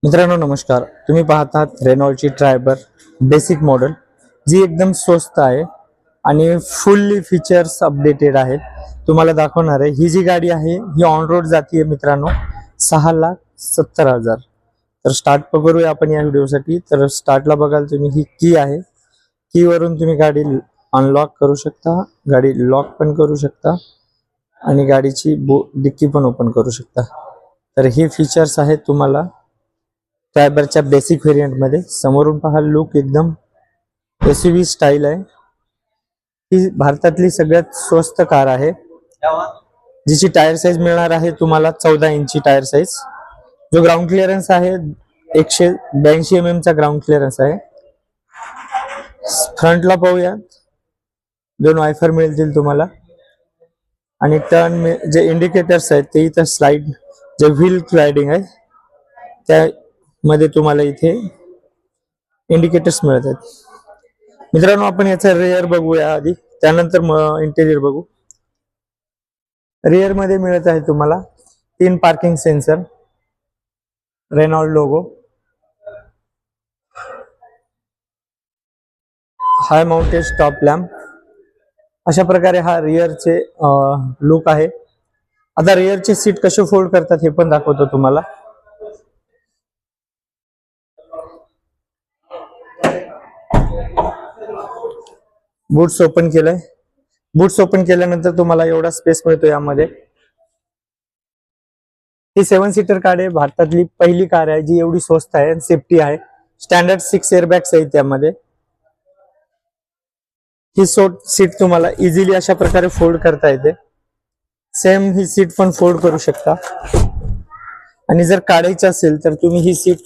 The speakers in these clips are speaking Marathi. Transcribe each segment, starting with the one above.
मित्रांनो नमस्कार, तुम्ही पाहतात रेनॉल्टची ट्रायबर बेसिक मॉडेल, जी एकदम स्वस्त आहे आणि फुल्ली फीचर्स अपडेटेड आहेत. तुम्हाला दाखवणार आहे. ही जी गाडी आहे ही ऑन रोड जातीये मित्रांनो 6,70,000. तर स्टार्ट करूया आपण या व्हिडिओसाठी. तर स्टार्टला बघाल तुम्ही ही की आहे, की वरून तुम्ही गाडी अनलॉक करू शकता, गाडी लॉक पण करू शकता आणि गाडीची डिक्की पण ओपन करू शकता. तर हे फीचर्स आहेत तुम्हाला ट्रायबरच्या बेसिक व्हेरियंट मध्ये. समोरून पहा, लुक एकदम एसयूव्ही स्टाईल आहे. ही भारतातली सगळ्यात स्वस्त कार आहे, जिची टायर साईज मिळणार आहे तुम्हाला 14 इंची टायर साईज. जो ग्राउंड क्लिअरन्स आहे 182 mm चा ग्राउंड क्लिअरन्स आहे. फ्रंटला पाहूया, 2 वायफर मिळतील तुम्हाला आणि टर्न जे इंडिकेटर्स आहेत ते इथं स्लाइड, जे व्हील स्लाइडिंग आहे त्या मध्ये तुम्हाला इथे इंडिकेटर्स मिळत आहेत. मित्रांनो आपण याचा रेअर बघूया आधी, त्यानंतर इंटेरियर बघू. रेअर मध्ये मिळत आहे तुम्हाला 3 पार्किंग सेन्सर, रेनॉल्ट लोगो, हाय माउंटेड स्टॉप लॅम्प. अशा प्रकारे हा रिअरचे लुक आहे. आता रिअरचे सीट कसे फोल्ड करतात हे पण दाखवतो तुम्हाला. बूट्स ओपन केलंय. बूट्स ओपन केल्यानंतर तुम्हाला एवढा स्पेस मिळतो यामध्ये. ही 7 सीटर कार आहे, भारतातली पहिली कार आहे जी एवढी स्वस्त आहे आणि सेफ्टी आहे. स्टँडर्ड 6 एअरबॅग्स आहेत त्यामध्ये. ही सीट तुम्हाला इझिली अशा प्रकारे फोल्ड करता येते. सेम ही सीट पण फोल्ड करू शकता आणि जर काढायची असेल तर तुम्ही ही सीट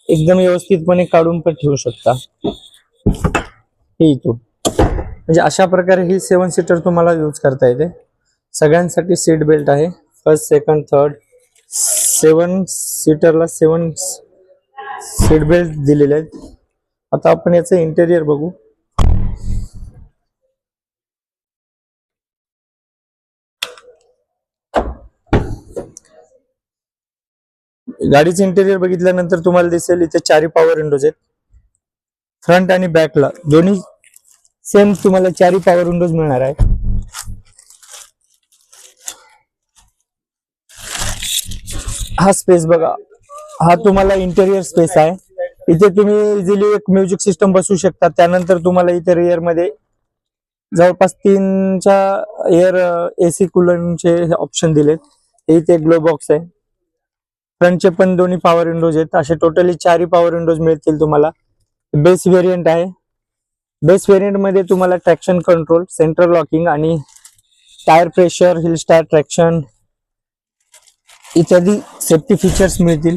एकदम व्यवस्थितपणे काढून पण ठेवू शकता. हे इथून म्हणजे अशा प्रकारे ही 7 सीटर तुम्हाला यूज करता येते. सगळ्यांसाठी सीट बेल्ट आहे, first second third. 7 सीटरला 7 seat belt दिलेले आहेत. आता आपण याचं इंटेरियर बघू. गाडीचं इंटेरियर बघितल्यानंतर तुम्हाला दिसेल इथे 4 पॉवर विंडोज आहेत. फ्रंट आणि बॅकला दोन्ही सेम तुम्हाला 4 पॉवर विंडोज मिळणार आहे. हा स्पेस बघा, हा तुम्हाला इंटेरियर स्पेस आहे. इथे तुम्ही इझिली एक म्युझिक सिस्टम बसवू शकता. त्यानंतर तुम्हाला इथे रिअर मध्ये जवळपास 3च्या एअर एसी कूलरचे ऑप्शन दिलेत. इथे ग्लो बॉक्स आहे. फ्रंटचे पण दोन्ही पॉवर विंडोज आहेत. असे टोटली 4 पॉवर विंडोज मिळतील तुम्हाला. बेस व्हेरियंट आहे. बेस व्हेरियंट मध्ये तुम्हाला ट्रॅक्शन कंट्रोल, सेंट्रल लॉकिंग आणि tyre pressure, hill start, traction इत्यादी सेफ्टी फीचर्स मिळतील.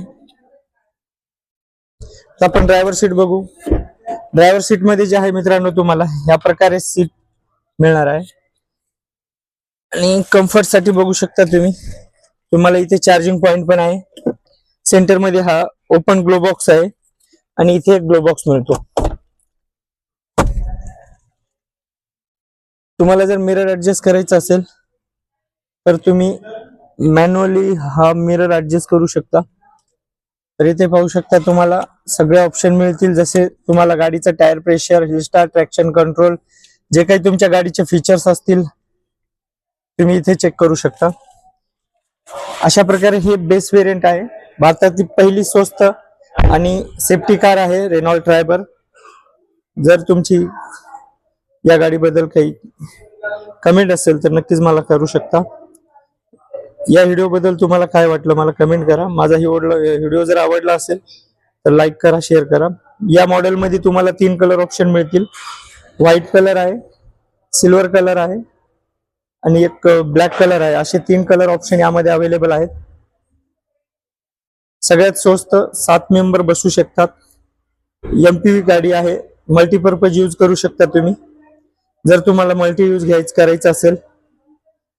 तर आपण ड्रायव्हर सीट बघू. ड्रायव्हर सीट मध्ये जे आहे मित्रांनो तुम्हाला या प्रकारे सीट मिळणार आहे आणि कम्फर्ट साठी बघू शकता तुम्ही. तुम्हाला इथे चार्जिंग पॉइंट पण आहे. सेंटर मध्ये हा ओपन ग्लो बॉक्स आहे आणि इथे एक ग्लो बॉक्स मिळतो. तुम्हाला जर मिरर ऍडजस्ट करायचा असेल तर तुम्ही मॅन्युअली हा मिरर ऍडजस्ट करू शकता. तर इथे पाहू शकता तुम्हाला सगळे ऑप्शन मिळतील, जसे तुम्हाला गाडीचा tyre pressure, hill start, traction control, जे काही तुमच्या गाडीचे फीचर्स असतील तुम्ही इथे चेक करू शकता. अशा प्रकारे हे बेस व्हेरियंट आहे. भारतातील पहिली स्वस्त आणि सेफ्टी कार आहे रेनॉल्ट ट्रायबर. जर तुमची या गाडीबद्दल काही कमेंट असेल तर नक्कीच मला करू शकता. या व्हिडिओ बद्दल तुम्हाला काय वाटलं मला कमेंट करा. माझा ही व्हिडिओ जर आवडला असेल तर लाईक करा, शेअर करा. या मॉडेल मध्ये तुम्हाला 3 कलर ऑप्शन मिळतील. व्हाईट कलर आहे, सिल्वर कलर आहे आणि एक ब्लॅक कलर आहे. असे 3 कलर ऑप्शन यामध्ये अवेलेबल आहेत. सगळ्यात स्वस्त 7 मेंबर बसू शकतात. एमपीव्ही गाडी आहे, मल्टीपर्पज यूज करू शकता तुम्ही. जर तुम्हाला मल्टी यूज करायचं असेल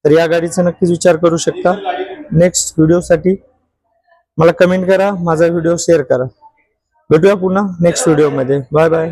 तर या गाडीचा नक्कीच विचार करू शकता. नेक्स्ट व्हिडिओसाठी मला कमेंट करा, माझा व्हिडिओ शेअर करा. भेटूया पुन्हा नेक्स्ट व्हिडिओमध्ये. Bye bye.